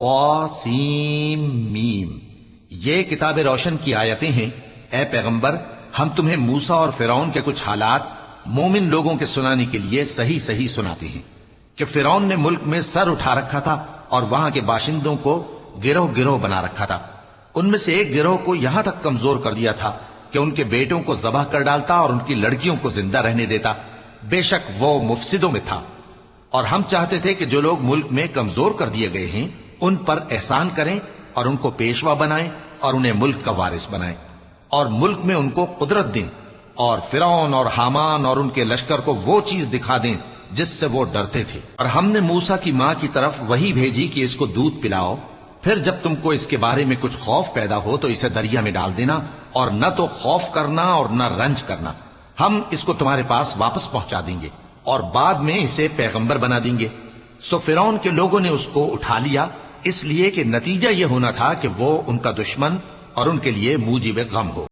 قاسم میم، یہ کتاب روشن کی آیتیں ہیں۔ اے پیغمبر، ہم تمہیں موسیٰ اور فرعون کے کچھ حالات مومن لوگوں کے سنانے کے لیے صحیح صحیح سناتے ہیں کہ فرعون نے ملک میں سر اٹھا رکھا تھا اور وہاں کے باشندوں کو گروہ گروہ بنا رکھا تھا۔ ان میں سے ایک گروہ کو یہاں تک کمزور کر دیا تھا کہ ان کے بیٹوں کو ذبح کر ڈالتا اور ان کی لڑکیوں کو زندہ رہنے دیتا۔ بے شک وہ مفسدوں میں تھا۔ اور ہم چاہتے تھے کہ جو لوگ ملک میں کمزور کر دیے گئے ہیں ان پر احسان کریں اور ان کو پیشوا بنائیں اور انہیں ملک کا وارث بنائیں، اور ملک میں ان کو قدرت دیں، اور فرعون اور حامان اور ان کے لشکر کو وہ چیز دکھا دیں جس سے وہ ڈرتے تھے۔ اور ہم نے موسیٰ کی ماں کی طرف وہی بھیجی کہ اس کو دودھ پلاؤ، پھر جب تم کو اس کے بارے میں کچھ خوف پیدا ہو تو اسے دریا میں ڈال دینا، اور نہ تو خوف کرنا اور نہ رنج کرنا، ہم اس کو تمہارے پاس واپس پہنچا دیں گے اور بعد میں اسے پیغمبر بنا دیں گے۔ سو فرعون کے لوگوں نے اس کو اٹھا لیا، اس لیے کہ نتیجہ یہ ہونا تھا کہ وہ ان کا دشمن اور ان کے لیے موجب غم ہو۔